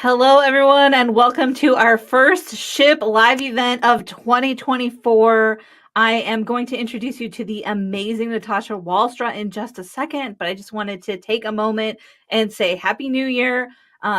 Hello, everyone, and welcome to our first SHIP live event of 2024. I am going to introduce you to the amazing Natasha Walstra in just a second, but I just wanted to take a moment and say Happy New Year.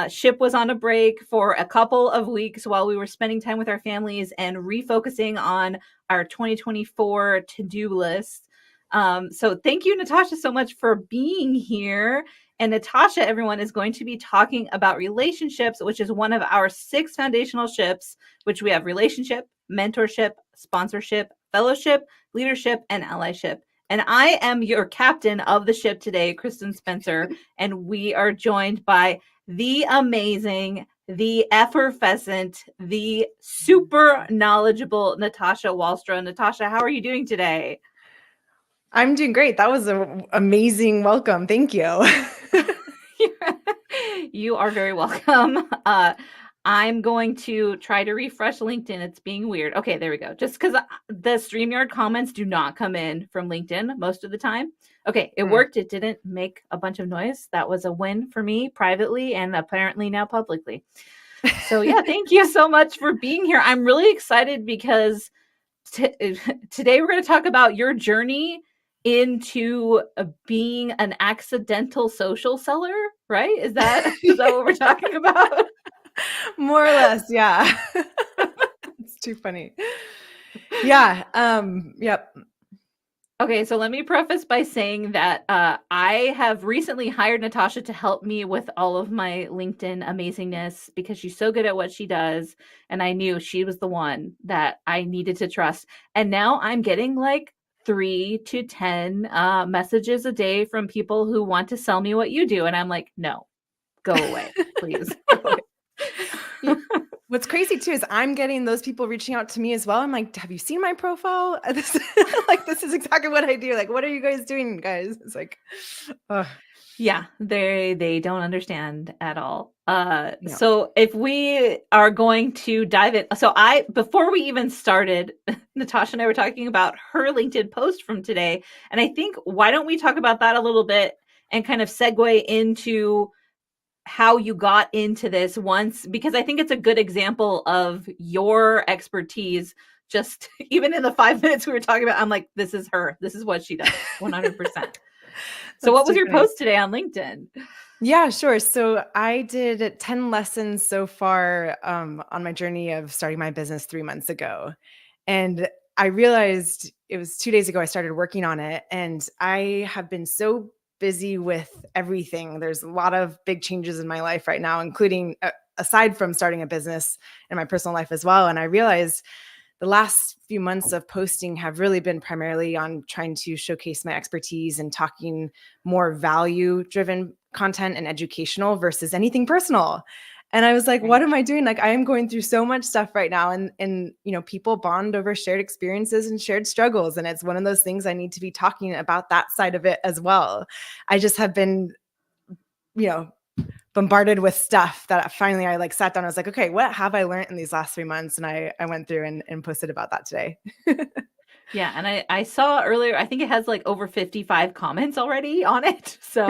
SHIP was on a break for a couple of weeks while we were spending time with our families and refocusing on our 2024 to-do list. So thank you, Natasha, so much for being here. And Natasha, everyone, is going to be talking about relationships, which is one of our 6 foundational ships, which we have relationship, mentorship, sponsorship, fellowship, leadership, and allyship. And I am your captain of the ship today, Kristen Spencer, and we are joined by the amazing, the effervescent, the super knowledgeable Natasha Walstra. Natasha, how are you doing today? I'm doing great. That was an amazing welcome. Thank you. You are very welcome. I'm going to try to refresh LinkedIn. It's being weird. Okay, there we go. Just because the StreamYard comments do not come in from LinkedIn most of the time. Okay, it worked. It didn't make a bunch of noise. That was a win for me privately and apparently now publicly. So yeah, thank you so much for being here. I'm really excited because today we're going to talk about your journey into being an accidental social seller, right? Is that what we're talking about? More or less, yeah. It's too funny. Yeah. Yep. Okay, so let me preface by saying that I have recently hired Natasha to help me with all of my LinkedIn amazingness because she's so good at what she does. And I knew she was the one that I needed to trust. And now I'm getting like 3 to 10 messages a day from people who want to sell me what you do. And I'm like, no, go away, please. Go away. What's crazy too is I'm getting those people reaching out to me as well. I'm like, have you seen my profile? This is exactly what I do. Like, what are you guys doing, guys? It's like, yeah, they don't understand at all. So if we are going to dive in, so before we even started, Natasha and I were talking about her LinkedIn post from today, and I think why don't we talk about that a little bit and kind of segue into how you got into this once, because I think it's a good example of your expertise. Just even in the 5 minutes we were talking about, I'm like, this is her. This is what she does, 100%. So what was your post today on LinkedIn? Yeah, sure. So I did 10 lessons so far on my journey of starting my business 3 months ago. And I realized it was 2 days ago I started working on it. And I have been so busy with everything. There's a lot of big changes in my life right now, including aside from starting a business in my personal life as well. And I realized the last few months of posting have really been primarily on trying to showcase my expertise and talking more value-driven content and educational versus anything personal. And I was like, what am I doing? Like, I am going through so much stuff right now. And people bond over shared experiences and shared struggles. And it's one of those things I need to be talking about that side of it as well. I just have been, bombarded with stuff that finally I sat down. I was like, okay, what have I learned in these last 3 months? And I went through and posted about that today. Yeah. And I saw earlier, I think it has like over 55 comments already on it. So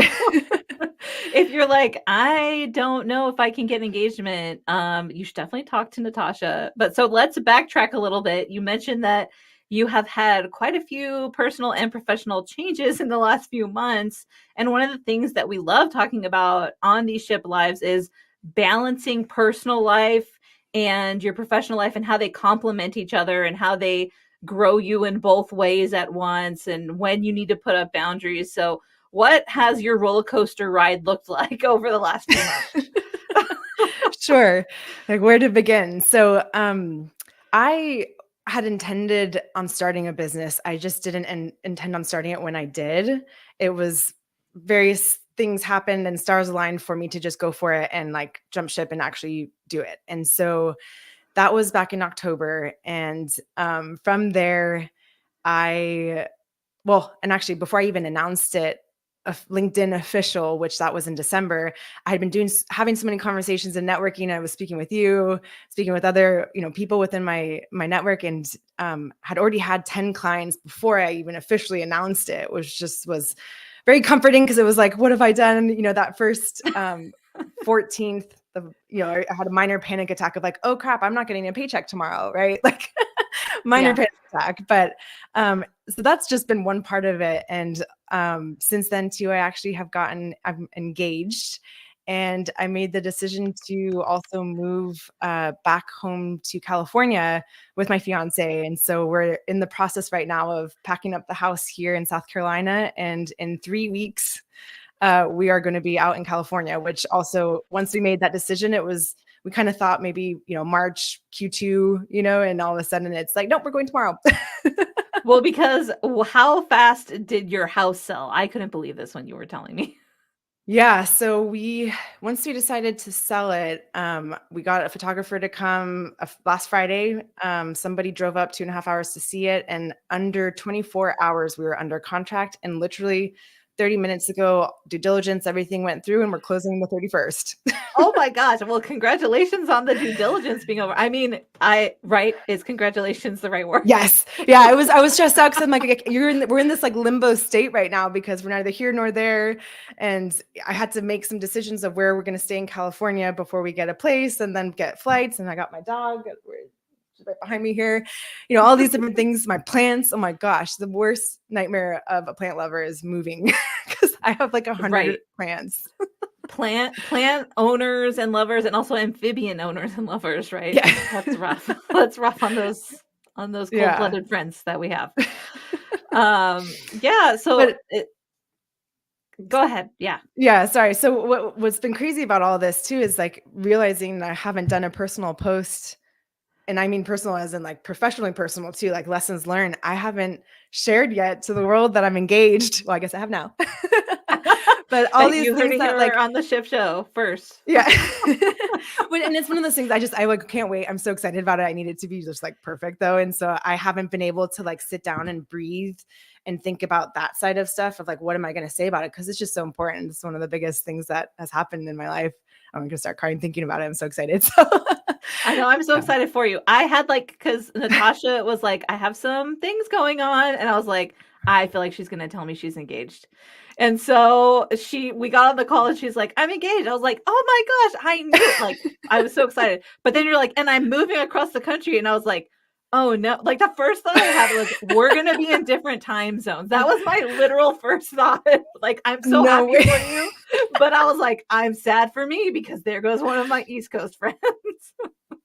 if you're like, I don't know if I can get engagement, you should definitely talk to Natasha. But so let's backtrack a little bit. You mentioned that you have had quite a few personal and professional changes in the last few months. And one of the things that we love talking about on these SHIP lives is balancing personal life and your professional life and how they complement each other and how they grow you in both ways at once and when you need to put up boundaries. So what has your roller coaster ride looked like over the last few months? Sure. Like, where to begin? So I had intended on starting a business. I just didn't intend on starting it when I did. It was various things happened and stars aligned for me to just go for it and jump ship and actually do it. And so that was back in October. And from there, and actually before I even announced it, LinkedIn official, which that was in December, I had been having so many conversations and networking. I was speaking with you, speaking with other, people within my network, and had already had 10 clients before I even officially announced it, which just was very comforting because it was like, what have I done? That first 14th I had a minor panic attack of like, oh crap, I'm not getting a paycheck tomorrow, right? Like minor Yeah. panic attack. But so that's just been one part of it. And since then too, I'm engaged, and I made the decision to also move back home to California with my fiance. And so we're in the process right now of packing up the house here in South Carolina. And in 3 weeks, we are going to be out in California, which also, once we made that decision, we kind of thought maybe, March Q2, and all of a sudden it's like, nope, we're going tomorrow. Well, because how fast did your house sell? I couldn't believe this when you were telling me. Yeah. So once we decided to sell it, we got a photographer to come last Friday. Somebody drove up 2.5 hours to see it. And under 24 hours, we were under contract, and literally 30 minutes ago, due diligence, everything went through, and we're closing the 31st. Oh my gosh. Well, congratulations on the due diligence being over. I mean, is congratulations the right word? Yes. Yeah. I was stressed out because I'm like, we're in this like limbo state right now because we're neither here nor there. And I had to make some decisions of where we're going to stay in California before we get a place and then get flights. And I got my dog right behind me here, all these different things, my plants. Oh my gosh. The worst nightmare of a plant lover is moving because I have like 100 plants. Plant owners and lovers, and also amphibian owners and lovers, right? Yeah. That's rough. That's rough on those cold-blooded friends that we have. Yeah. So go ahead. Yeah. Yeah. Sorry. So what's been crazy about all this too is like realizing that I haven't done a personal post, and I mean personal as in like professionally personal too, like lessons learned. I haven't shared yet to the world that I'm engaged. Well, I guess I have now. But all these things that like on the Ship Show first. Yeah. And it's one of those things I like can't wait. I'm so excited about it. I need it to be just like perfect though. And so I haven't been able to like sit down and breathe and think about that side of stuff of like, what am I going to say about it? Because it's just so important. It's one of the biggest things that has happened in my life. I'm going to start crying thinking about it. I'm so excited. So I know, I'm so excited for you. I had because Natasha was like, I have some things going on. And I was like, I feel like she's going to tell me she's engaged. And so we got on the call and she's like, I'm engaged. I was like, oh my gosh, I knew it. Like, I was so excited. But then you're like, and I'm moving across the country. And I was like, oh no. Like the first thought I had was, we're going to be in different time zones. That was my literal first thought. Like, I'm so happy for you. But I was like, I'm sad for me because there goes one of my East Coast friends.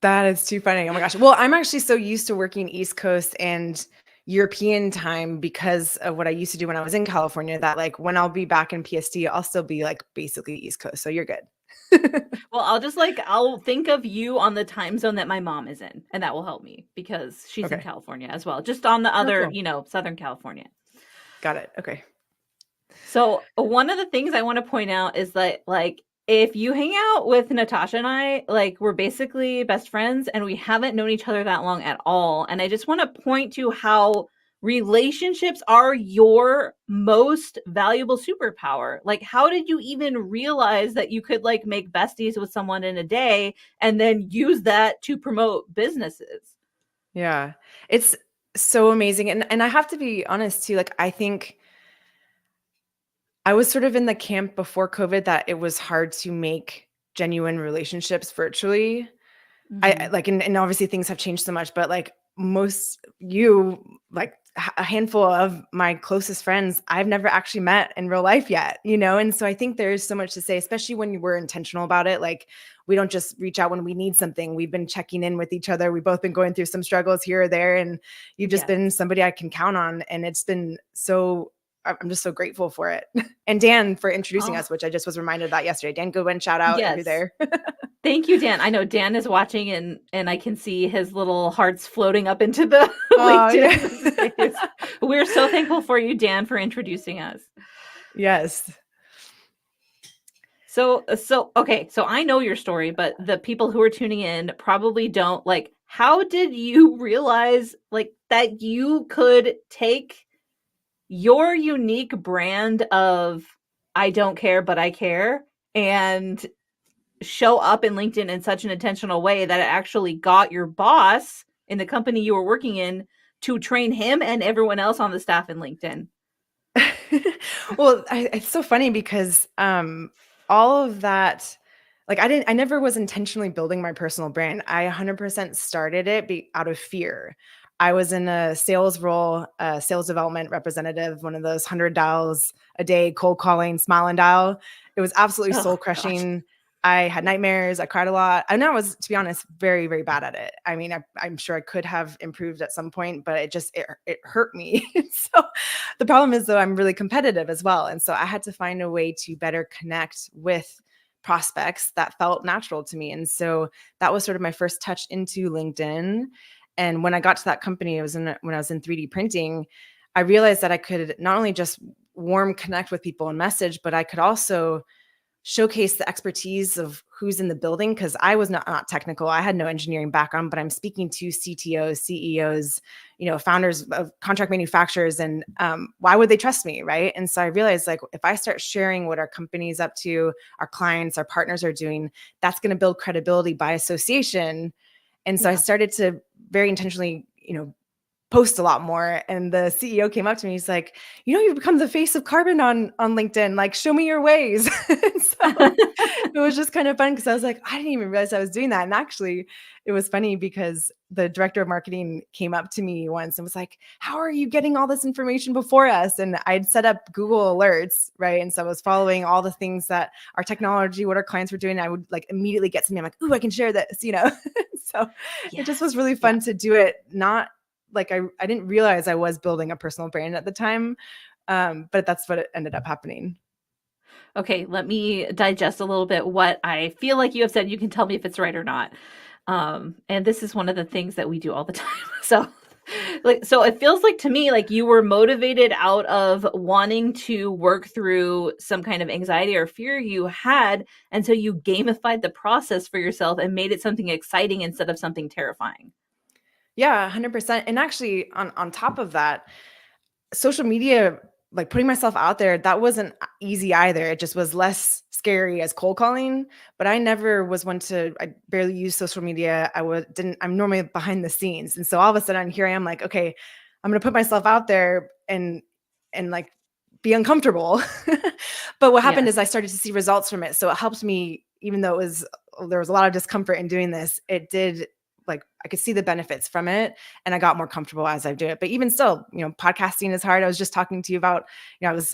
That is too funny. Oh my gosh. Well, I'm actually so used to working East Coast and European time because of what I used to do when I was in California, that like when I'll be back in PST, I'll still be like basically East Coast. So you're good. Well, I'll think of you on the time zone that my mom is in, and that will help me because she's in California as well, just on the other, Southern California. Got it. Okay. So one of the things I want to point out is that like, if you hang out with Natasha and I, like we're basically best friends and we haven't known each other that long at all. And I just want to point to how relationships are your most valuable superpower. Like, how did you even realize that you could like make besties with someone in a day and then use that to promote businesses? Yeah, it's so amazing. And I have to be honest too, like I think I was sort of in the camp before COVID that it was hard to make genuine relationships virtually. I like, and obviously things have changed so much, but like like a handful of my closest friends, I've never actually met in real life yet, And so I think there's so much to say, especially when we're intentional about it. Like we don't just reach out when we need something. We've been checking in with each other. We've both been going through some struggles here or there, and you've just been somebody I can count on. And it's been I'm just so grateful for it. And Dan for introducing us, which I just was reminded of that yesterday. Dan Goodwin, shout out if you're there. Thank you, Dan. I know Dan is watching and I can see his little hearts floating up into the LinkedIn. Yeah. We're so thankful for you, Dan, for introducing us. Yes. So okay, so I know your story, but the people who are tuning in probably don't. Like, how did you realize like that you could take your unique brand of I don't care, but I care, and show up in LinkedIn in such an intentional way that it actually got your boss in the company you were working in to train him and everyone else on the staff in LinkedIn? Well, it's so funny because all of that like I never was intentionally building my personal brand. I 100% started it out of fear. I was in a sales role, a sales development representative, one of those 100 dials a day, cold calling, smile and dial. It was absolutely Oh soul gosh. crushing. I had nightmares. I cried a lot. I know I was, to be honest, very, very bad at it. I mean, I'm sure I could have improved at some point, but it hurt me. So the problem is, though, I'm really competitive as well. And so I had to find a way to better connect with prospects that felt natural to me. And so that was sort of my first touch into LinkedIn. And when I got to that company, when I was in 3D printing, I realized that I could not only just warm connect with people and message, but I could also showcase the expertise of who's in the building, because I was not technical. I had no engineering background, but I'm speaking to CTOs, CEOs, founders of contract manufacturers, and why would they trust me, right? And so I realized, like, if I start sharing what our company's up to, our clients, our partners are doing, that's going to build credibility by association. And so I Yeah. started to very intentionally, post a lot more. And the CEO came up to me. He's like, you've become the face of carbon on LinkedIn. Like, show me your ways. So it was just kind of fun because I was like, I didn't even realize I was doing that. And actually, it was funny because the director of marketing came up to me once and was like, how are you getting all this information before us? And I'd set up Google alerts, right? And so I was following all the things that our technology, what our clients were doing. I would like immediately get something. I'm like, ooh, I can share this, So it just was Yes. really Yeah. fun to do it. Not like I didn't realize I was building a personal brand at the time. But that's what ended up happening. Okay, let me digest a little bit what I feel like you have said. You can tell me if it's right or not. And this is one of the things that we do all the time. So it feels like to me like you were motivated out of wanting to work through some kind of anxiety or fear you had, and so you gamified the process for yourself and made it something exciting instead of something terrifying. Yeah, 100%. And actually, on top of that, social media, like putting myself out there, that wasn't easy either. It just was less scary as cold calling. But I never was one to. I barely use social media. I'm normally behind the scenes, and so all of a sudden here I am, like, okay, I'm gonna put myself out there and like be uncomfortable. But what happened Yes. is I started to see results from it. So it helped me, even though there was a lot of discomfort in doing this. It did, like, I could see the benefits from it, and I got more comfortable as I do it. But even still, podcasting is hard. I was just talking to you about,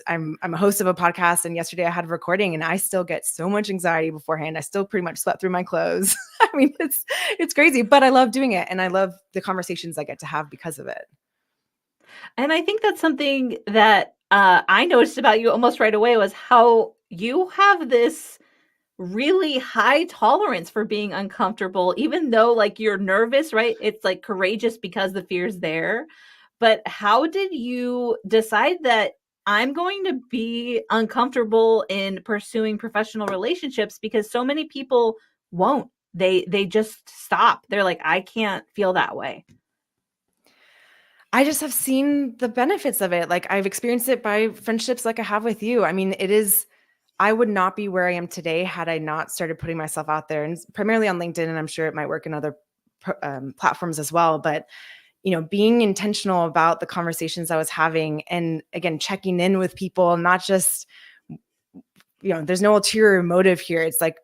I'm a host of a podcast, and yesterday I had a recording, and I still get so much anxiety beforehand. I still pretty much sweat through my clothes. I mean, it's crazy, but I love doing it, and I love the conversations I get to have because of it. And I think that's something that I noticed about you almost right away was how you have this really high tolerance for being uncomfortable, even though like you're nervous, right? It's like courageous because the fear's there. But how did you decide that I'm going to be uncomfortable in pursuing professional relationships because so many people won't. They just stop. They're like, I can't feel that way. I just have seen the benefits of it. Like, I've experienced it by friendships like I have with you. I mean, I would not be where I am today had I not started putting myself out there, and primarily on LinkedIn. And I'm sure it might work in other platforms as well. But, being intentional about the conversations I was having, and again, checking in with people, not just, there's no ulterior motive here. It's like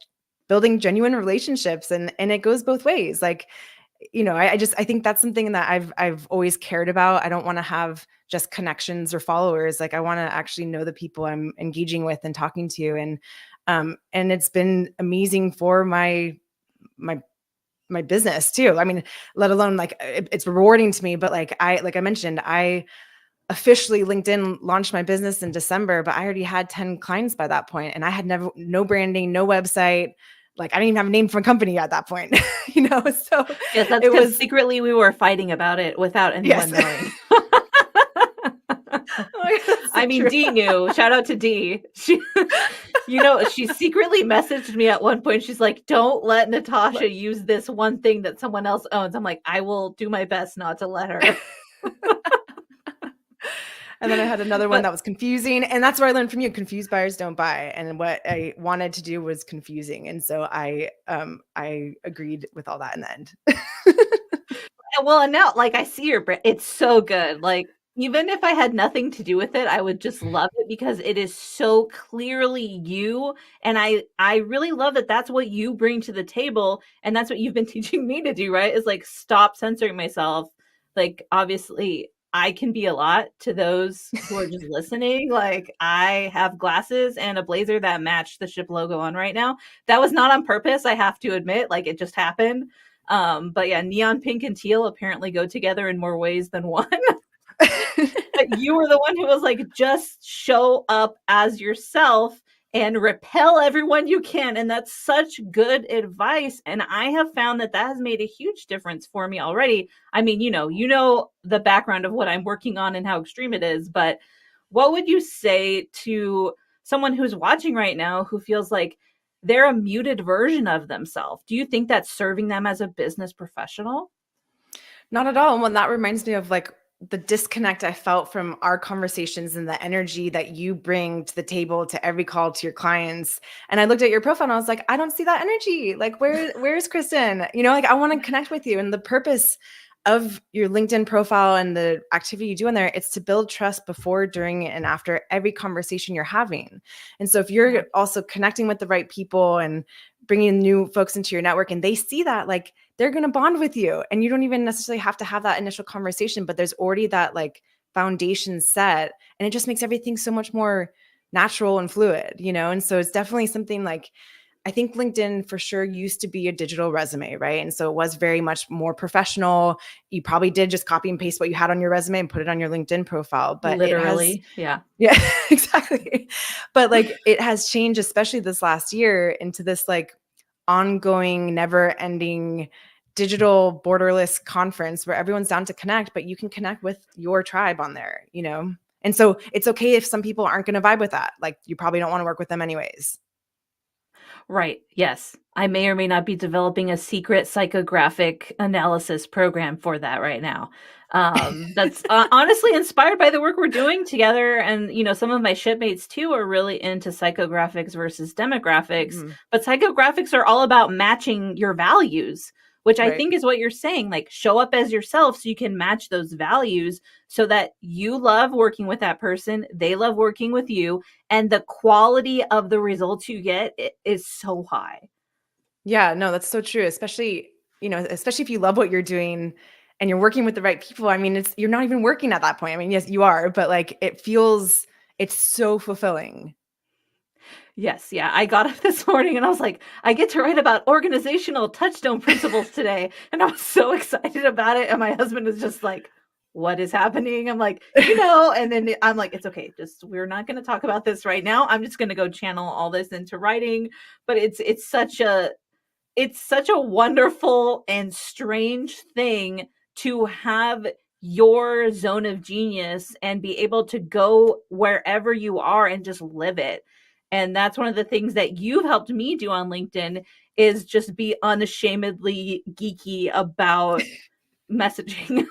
building genuine relationships, and it goes both ways. Like, I think that's something that I've always cared about. I don't want to have just connections or followers. Like, I want to actually know the people I'm engaging with and talking to. And it's been amazing for my business too. I mean, let alone, like, it's rewarding to me, but like I mentioned, I officially LinkedIn launched my business in December, but I already had 10 clients by that point, and I had no branding, no website. Like, I didn't even have a name for a company at that point, So Yes, that's it because was, secretly we were fighting about it without anyone yes. knowing. Oh my God, that's so I mean, true. Dee knew. Shout out to Dee. She secretly messaged me at one point. She's like, "Don't let Natasha use this one thing that someone else owns." I'm like, "I will do my best not to let her." And then I had another one But that was confusing. And that's where I learned from you: confused buyers don't buy. And what I wanted to do was confusing. And so I agreed with all that in the end. well, and now like I see your brand, it's so good. Like Even if I had nothing to do with it, I would just love it because it is so clearly you, and I really love that that's what you bring to the table, and that's what you've been teaching me to do, right? Is like stop censoring myself. Like obviously, I can be a lot to those who are just listening. Like I have glasses and a blazer that match the ship logo on right now. That was not on purpose, I have to admit. Like it just happened. But yeah, neon pink and teal apparently go together in more ways than one. But you were the one who was like, just show up as yourself and repel everyone you can. And that's such good advice. And I have found that that has made a huge difference for me already. I mean, you know the background of what I'm working on and how extreme it is, but what would you say to someone who's watching right now who feels like they're a muted version of themselves? Do you think that's serving them as a business professional? Not at all. Well, that reminds me of like the disconnect I felt from our conversations and the energy that you bring to the table to every call to your clients. And I looked at your profile and I was like, I don't see that energy. Like, where's Kristen? Like I want to connect with you. And the purpose of your LinkedIn profile and the activity you do in there, it's to build trust before, during, and after every conversation you're having. And so if you're also connecting with the right people and bringing new folks into your network and they see that, like, they're going to bond with you, and you don't even necessarily have to have that initial conversation, but there's already that like foundation set, and it just makes everything so much more natural and fluid, And so it's definitely something like, I think LinkedIn for sure used to be a digital resume, right? And so it was very much more professional. You probably did just copy and paste what you had on your resume and put it on your LinkedIn profile, but it has, Literally, yeah. yeah, exactly. But like it has changed, especially this last year, into this like ongoing, never ending digital borderless conference where everyone's down to connect, but you can connect with your tribe on there. And so it's okay if some people aren't going to vibe with that. Like you probably don't want to work with them anyways. Right. Yes. I may or may not be developing a secret psychographic analysis program for that right now. That's honestly inspired by the work we're doing together. And, some of my shipmates too are really into psychographics versus demographics. Mm-hmm. But psychographics are all about matching your values, which I Right. think is what you're saying. Like, show up as yourself so you can match those values so that you love working with that person, they love working with you, and the quality of the results you get is so high. Yeah, no, that's so true. Especially if you love what you're doing and you're working with the right people. I mean, you're not even working at that point. I mean, yes, you are, but like it's so fulfilling. Yes, yeah. I got up this morning and I was like, I get to write about organizational touchstone principles today. And I was so excited about it. And my husband is just like, what is happening? I'm like, and then I'm like, it's okay. We're not going to talk about this right now. I'm just going to go channel all this into writing. But it's such a wonderful and strange thing to have your zone of genius and be able to go wherever you are and just live it. And that's one of the things that you've helped me do on LinkedIn is just be unashamedly geeky about messaging.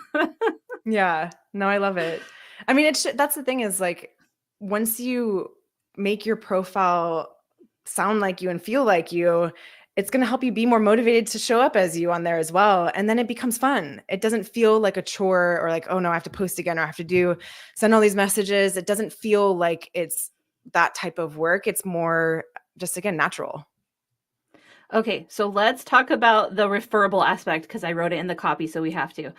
Yeah, no, I love it. I mean, that's the thing is like once you make your profile sound like you and feel like you, it's going to help you be more motivated to show up as you on there as well. And then it becomes fun. It doesn't feel like a chore or like, oh no, I have to post again or I have to send all these messages. It doesn't feel like it's that type of work. It's more just, again, natural. Okay, so let's talk about the referable aspect because I wrote it in the copy, so we have to.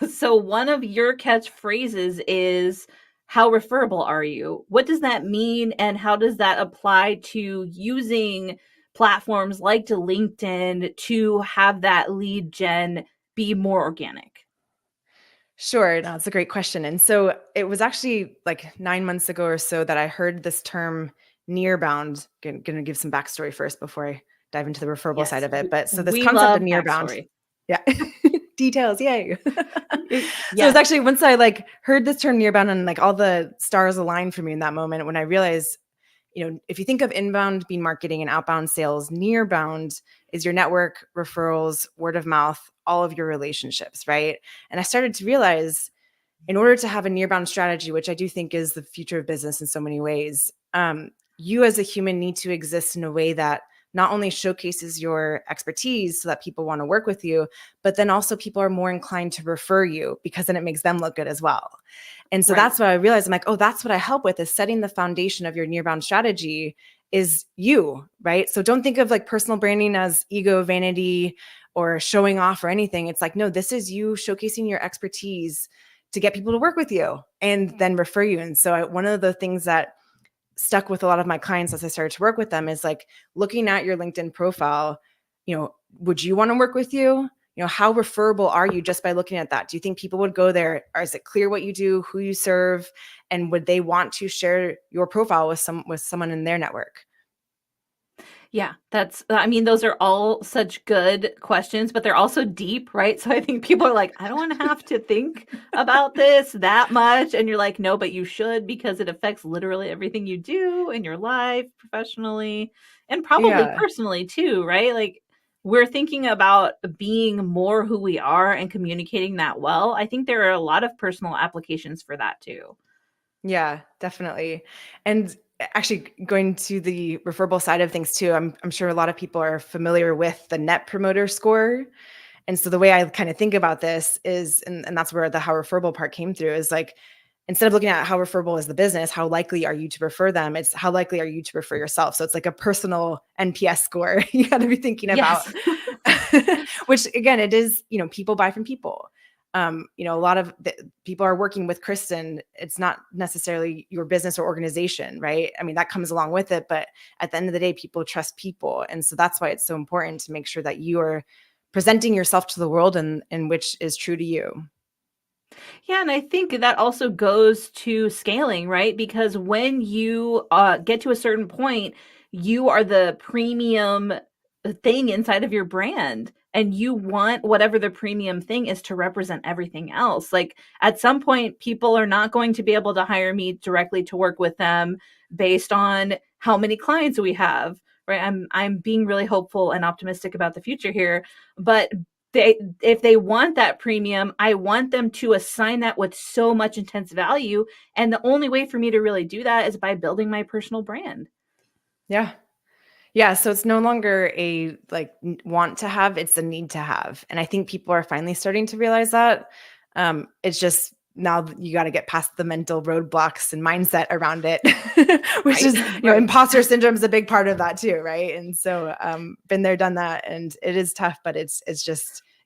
So one of your catchphrases is, how referable are you? What does that mean, and how does that apply to using platforms like to LinkedIn to have that lead gen be more organic? Sure. No, it's a great question. And so it was actually like 9 months ago or so that I heard this term nearbound. Going to give some backstory first before I dive into the referable side Yes, of it. But so this we concept of love nearbound, backstory. yeah, details, yay. So it's Yes. actually once I like heard this term nearbound and like all the stars aligned for me in that moment when I realized, if you think of inbound being marketing and outbound sales, nearbound is your network, referrals, word of mouth, all of your relationships, right? And I started to realize in order to have a nearbound strategy, which I do think is the future of business in so many ways, you as a human need to exist in a way that not only showcases your expertise so that people want to work with you, but then also people are more inclined to refer you because then it makes them look good as well. And so Right. that's what I realized. I'm like, oh, that's what I help with, is setting the foundation of your nearbound strategy is you, right? So don't think of like personal branding as ego, vanity, or showing off or anything. It's like, no, this is you showcasing your expertise to get people to work with you and then refer you. And so one of the things that stuck with a lot of my clients as I started to work with them is like looking at your LinkedIn profile, would you want to work with you? How referable are you just by looking at that? Do you think people would go there? Or is it clear what you do, who you serve, and would they want to share your profile with someone in their network? Yeah, I mean, those are all such good questions, but they're also deep, right? So I think people are like, I don't want to have to think about this that much. And you're like, no, but you should, because it affects literally everything you do in your life, professionally, and probably Yeah. personally too, right? Like, we're thinking about being more who we are and communicating that well. I think there are a lot of personal applications for that too. Yeah, definitely. And actually going to the referable side of things too, I'm sure a lot of people are familiar with the net promoter score. And so the way I kind of think about this is, and that's where the how referable part came through, is like, instead of looking at how referable is the business, how likely are you to refer them? It's how likely are you to refer yourself? So it's like a personal NPS score you got to be thinking about, Yes. which again, it is, people buy from people. A lot of people are working with Kristen. It's not necessarily your business or organization, right? I mean, that comes along with it, but at the end of the day, people trust people. And so that's why it's so important to make sure that you are presenting yourself to the world and which is true to you. Yeah, and I think that also goes to scaling, right? Because when you get to a certain point, you are the premium thing inside of your brand, and you want whatever the premium thing is to represent everything else. Like at some point, people are not going to be able to hire me directly to work with them based on how many clients we have, right? I'm being really hopeful and optimistic about the future here, but if they want that premium, I want them to assign that with so much intense value. And the only way for me to really do that is by building my personal brand. Yeah. Yeah. So it's no longer a like want to have, it's a need to have. And I think people are finally starting to realize that. It's just now you got to get past the mental roadblocks and mindset around it, which Right. is, Right. imposter syndrome is a big part of that too. Right. And so been there, done that. And it is tough, but it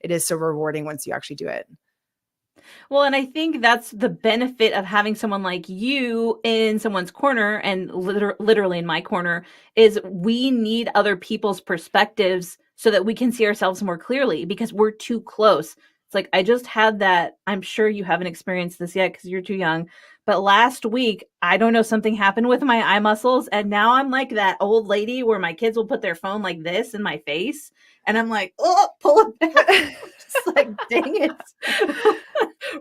is so rewarding once you actually do it. Well, and I think that's the benefit of having someone like you in someone's corner and literally in my corner is we need other people's perspectives so that we can see ourselves more clearly because we're too close. It's like I just had that. I'm sure you haven't experienced this yet because you're too young. But last week, I don't know, something happened with my eye muscles. And now I'm like that old lady where my kids will put their phone like this in my face. And I'm like, oh, pull it back. Just like, dang it.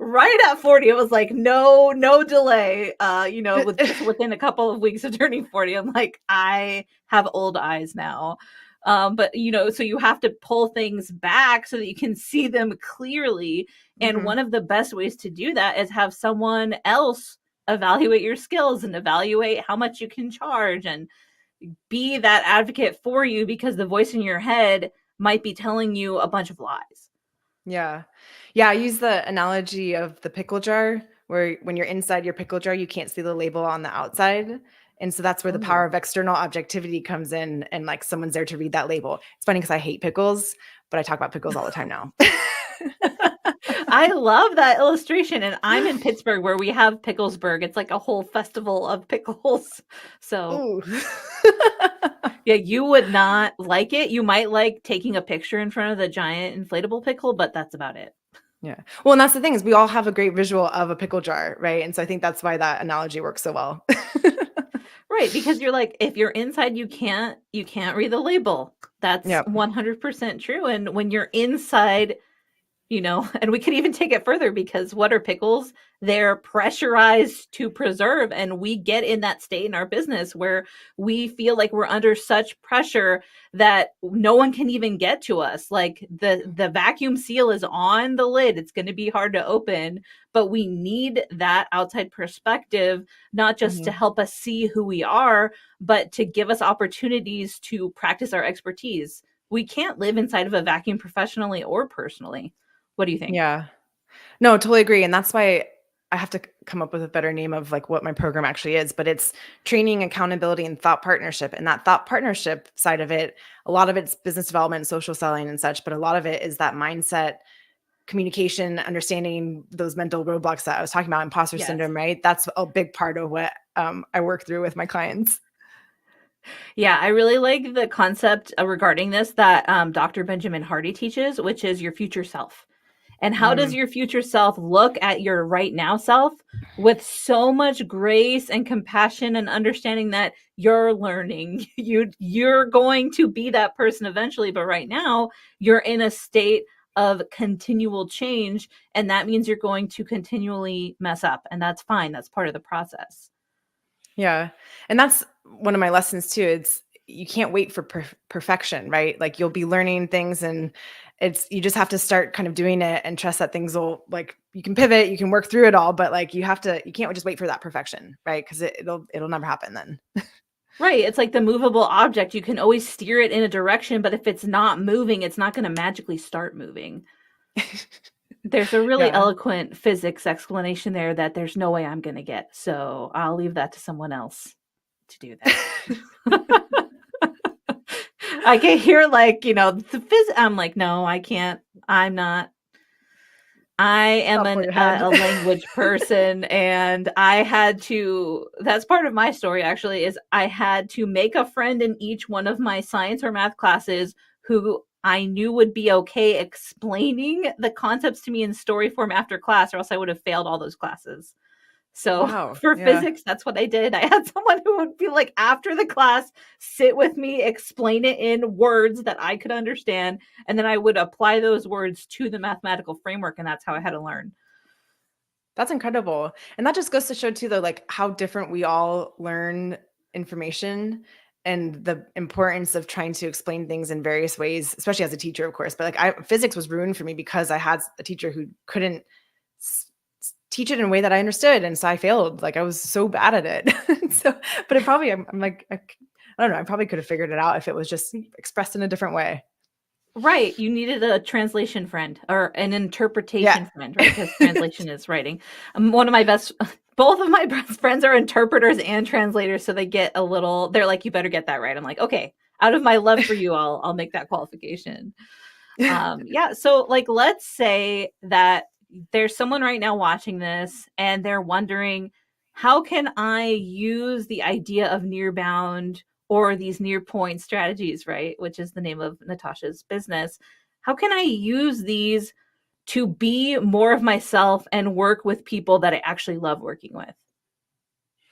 Right at 40, it was like no delay. With just within a couple of weeks of turning 40, I'm like, I have old eyes now. But so you have to pull things back so that you can see them clearly. And Mhm. one of the best ways to do that is have someone else evaluate your skills and evaluate how much you can charge and be that advocate for you because the voice in your head might be telling you a bunch of lies. Yeah. Yeah, I use the analogy of the pickle jar where when you're inside your pickle jar, you can't see the label on the outside. And so that's where the power Oh. of external objectivity comes in and like someone's there to read that label. It's funny because I hate pickles, but I talk about pickles all the time now. I love that illustration. And I'm in Pittsburgh where we have Picklesburg. It's like a whole festival of pickles. So, Ooh. yeah, you would not like it. You might like taking a picture in front of the giant inflatable pickle, but that's about it. Yeah. Well, and that's the thing is we all have a great visual of a pickle jar, right? And so I think that's why that analogy works so well. Right, because you're like if you're inside you can't read the label. That's Yep. 100% true, and when you're inside And we could even take it further, because what are pickles? They're pressurized to preserve, and we get in that state in our business where we feel like we're under such pressure that no one can even get to us. Like the vacuum seal is on the lid, it's going to be hard to open, but we need that outside perspective, not just to Mhm. help us see who we are, but to give us opportunities to practice our expertise. We can't live inside of a vacuum professionally or personally. What do you think? Yeah. No, totally agree, and that's why I have to come up with a better name of, like, what my program actually is, but it's training, accountability, and thought partnership, and that thought partnership side of it, a lot of it's business development, social selling, and such, but a lot of it is that mindset, communication, understanding those mental roadblocks that I was talking about, imposter Yes. syndrome, right? That's a big part of what, I work through with my clients. Yeah, I really like the concept regarding this that Dr. Benjamin Hardy teaches, which is your future self. And how does Mm, your future self look at your right now self with so much grace and compassion and understanding that you're learning. You're going to be that person eventually, but right now you're in a state of continual change, and that means you're going to continually mess up, and that's fine. That's part of the process. yeah, and that's one of my lessons too. It's you can't wait for perfection, right? Like, you'll be learning things, and it's you just have to start kind of doing it and trust that things will, like, you can pivot, you can work through it all, but, like, you can't just wait for that perfection, right? Because it'll never happen then. Right. It's like the movable object. You can always steer it in a direction, but if it's not moving, it's not going to magically start moving. There's a really Yeah. eloquent physics explanation there that there's no way I'm going to get. So I'll leave that to someone else to do that. I can hear, like, the I'm like, no, I can't. I'm not. I am Not for your head. a language person, and I had to. That's part of my story, actually, is I had to make a friend in each one of my science or math classes who I knew would be okay explaining the concepts to me in story form after class, or else I would have failed all those classes. So Wow, for yeah. physics, that's what I did. I had someone who would be like, after the class, sit with me, explain it in words that I could understand, and then I would apply those words to the mathematical framework, and that's how I had to learn. That's incredible, and that just goes to show too, though, like, how different we all learn information and the importance of trying to explain things in various ways, especially as a teacher, of course, but, like, I physics was ruined for me because I had a teacher who couldn't teach it in a way that I understood, and so I failed, like, I was so bad at it. So but it probably I'm like, I don't know, I probably could have figured it out if it was just expressed in a different way. Right. You needed a translation friend or an Yeah. interpretation friend, right? Because translation is writing. One of my best, both of my best friends are interpreters and translators. So they get a little, they're like, you better get that right. I'm like, okay, out of my love for you, I'll make that qualification. Yeah. So, like, let's say that there's someone right now watching this and they're wondering, how can I use the idea of near bound or these near point strategies, right? Which is the name of Natasha's business. How can I use these to be more of myself and work with people that I actually love working with?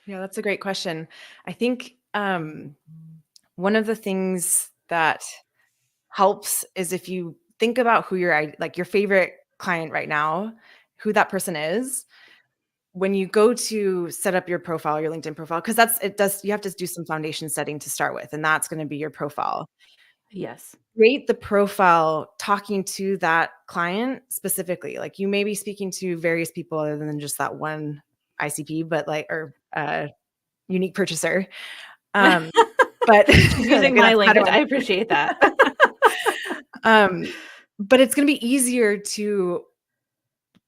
Yeah, that's a great question. I think, one of the things that helps is if you think about who like, your favorite client right now, who that person is. When you go to set up your profile, your LinkedIn profile, because you have to do some foundation setting to start with, and that's gonna be your profile. Yes. Create the profile talking to that client specifically. Like, you may be speaking to various people other than just that one ICP, but, like, or, unique purchaser. Um, but She's using okay, my that's a better language. one. I appreciate that. Um, but it's gonna be easier to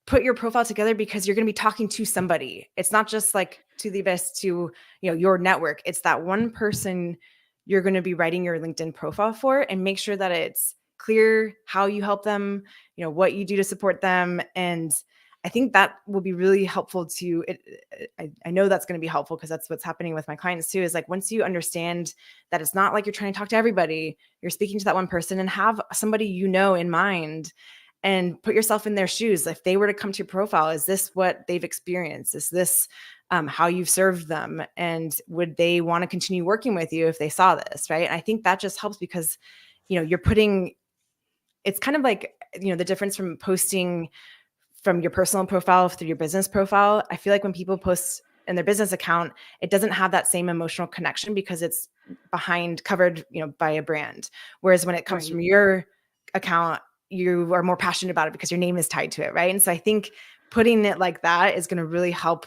put your profile together because you're gonna be talking to somebody. It's not just, like, to the best to, your network. It's that one person you're gonna be writing your LinkedIn profile for, and make sure that it's clear how you help them, what you do to support them, and I think that will be really helpful to it. I know that's gonna be helpful because that's what's happening with my clients too, is, like, once you understand that it's not like you're trying to talk to everybody, you're speaking to that one person and have somebody in mind, and put yourself in their shoes. If they were to come to your profile, is this what they've experienced? Is this how you've served them? And would they want to continue working with you if they saw this? Right. And I think that just helps because, you're putting, it's kind of like the difference from posting from your personal profile through your business profile. I feel like when people post in their business account, it doesn't have that same emotional connection because it's covered, by a brand. Whereas when it comes Right. from your account, you are more passionate about it because your name is tied to it, right? And so I think putting it like that is going to really help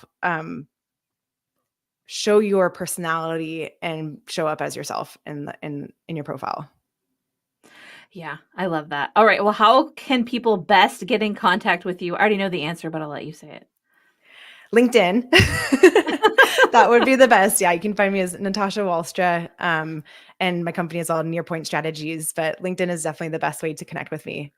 show your personality and show up as yourself in your profile. Yeah, I love that. All right. Well, how can people best get in contact with you? I already know the answer, but I'll let you say it. LinkedIn. That would be the best. Yeah, you can find me as Natasha Walstra. And my company is all Nearpoint Strategies, but LinkedIn is definitely the best way to connect with me.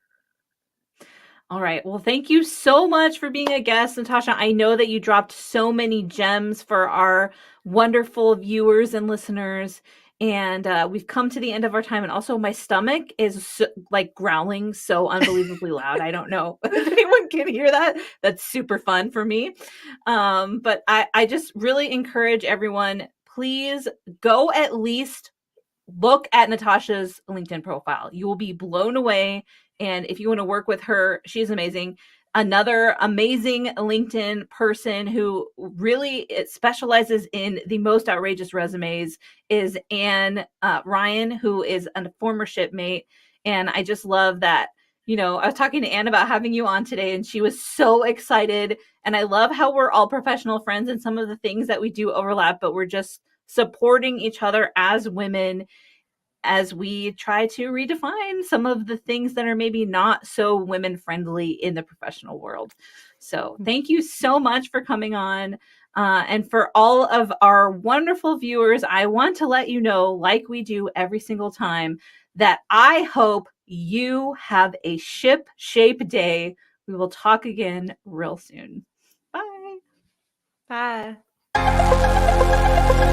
All right. Well, thank you so much for being a guest, Natasha. I know that you dropped so many gems for our wonderful viewers and listeners. And we've come to the end of our time. And also, my stomach is like growling so unbelievably loud. I don't know if anyone can hear that. That's super fun for me. But I just really encourage everyone, please go at least look at Natasha's LinkedIn profile. You will be blown away. And if you want to work with her, she's amazing. Another amazing LinkedIn person who really specializes in the most outrageous resumes is Anne Ryan, who is a former shipmate. And I just love that. I was talking to Anne about having you on today, and she was so excited. And I love how we're all professional friends, and some of the things that we do overlap, but we're just supporting each other as women as we try to redefine some of the things that are maybe not so women friendly in the professional world. So thank you so much for coming on. And for all of our wonderful viewers, I want to let you know, like we do every single time, that I hope you have a ship shape day. We will talk again real soon. Bye. Bye.